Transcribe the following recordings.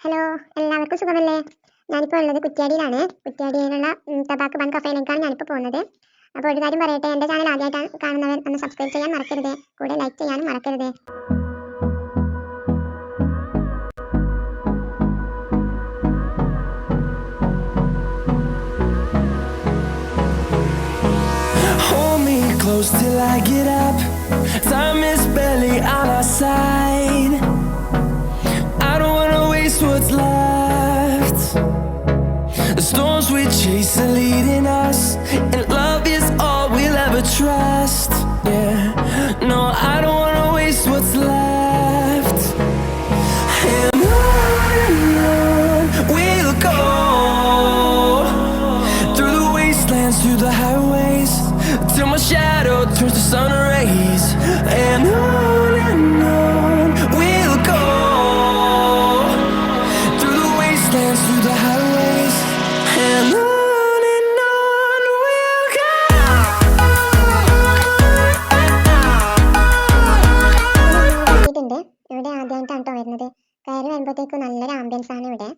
Hello, എല്ലാവർക്കും സുഖമല്ലേ? ഞാനിപ്പോൾ ഉള്ളത് കുറ്റ്യാടിയിലാണ്. കുറ്റ്യാടിയിലുള്ള തബാക്ക് ബൺ കഫേയിലേക്കാണ് ഞാനിപ്പോൾ പോകുന്നത്. അപ്പോൾ ഒരു കാര്യം പറയട്ടെ, എൻ്റെ ചാനൽ ആദ്യമായിട്ടാണ് കാണുന്നവർ ഒന്ന് സബ്സ്ക്രൈബ് ചെയ്യാൻ മറക്കരുത്, കൂടെ ലൈക്ക് ചെയ്യാനും മറക്കരുത്. Hold me close till I get up. Time is barely on our side. I don't wanna waste what's left. The storms we chase are leading us, and love is all we'll ever trust. Yeah, no, I don't wanna waste what's left. And on we'll go, through the wastelands, through the highways, till my shadow turns to sun rays. And on we'll go, through the wastelands, through the highways. And on we'll go. എത്തിയിട്ടുണ്ട്. ഇവിടെ ആദ്യമായിട്ടാണ് കേട്ടോ വരുന്നത്. കയറി വരുമ്പോഴത്തേക്കും നല്ലൊരു ambience ആണ് ഇവിടെ.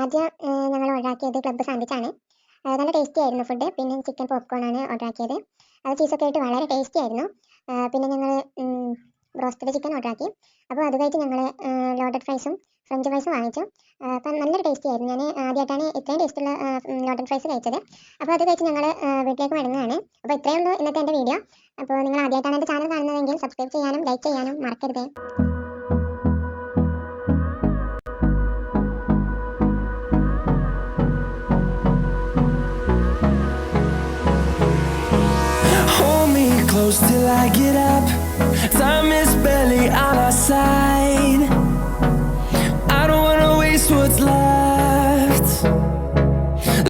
ആദ്യം ഞങ്ങൾ ഓർഡർ ആക്കിയത് ക്ലബ്ബ് സാൻഡ്വിച്ചാണ്. നല്ല ടേസ്റ്റി ആയിരുന്നു ഫുഡ്. പിന്നെ ചിക്കൻ പോപ്കോൺ ആണ് ഓർഡർ ആക്കിയത്. അത് ചീസൊക്കെ ആയിട്ട് വളരെ ടേസ്റ്റി ആയിരുന്നു. പിന്നെ ഞങ്ങൾ റോസ്റ്റഡ് ചിക്കൻ ഓർഡർ ആക്കി. അപ്പോൾ അത് കഴിഞ്ഞ് ഞങ്ങൾ ലോഡഡ് ഫ്രൈസും ഫ്രഞ്ച് ഫ്രൈസും വാങ്ങിച്ചു. അപ്പം നല്ലൊരു ടേസ്റ്റി ആയിരുന്നു. ഞാൻ ആദ്യമായിട്ടാണ് ഇത്രയും ടേസ്റ്റുള്ള ലോഡഡ് ഫ്രൈസ് കഴിച്ചത്. അപ്പോൾ അത് കഴിച്ച് ഞങ്ങൾ വീട്ടിലേക്ക് മടങ്ങുകയാണ്. അപ്പോൾ ഇത്രയേ ഉള്ളൂ ഇന്നത്തെ എൻ്റെ വീഡിയോ. അപ്പോൾ നിങ്ങൾ ആദ്യമായിട്ടാണ് എൻ്റെ ചാനൽ കാണുന്നതെങ്കിൽ സബ്സ്ക്രൈബ് ചെയ്യാനും ലൈക്ക് ചെയ്യാനും മറക്കരുത്. Hold me close till I get up. Time is barely on our side. I don't wanna waste what's left.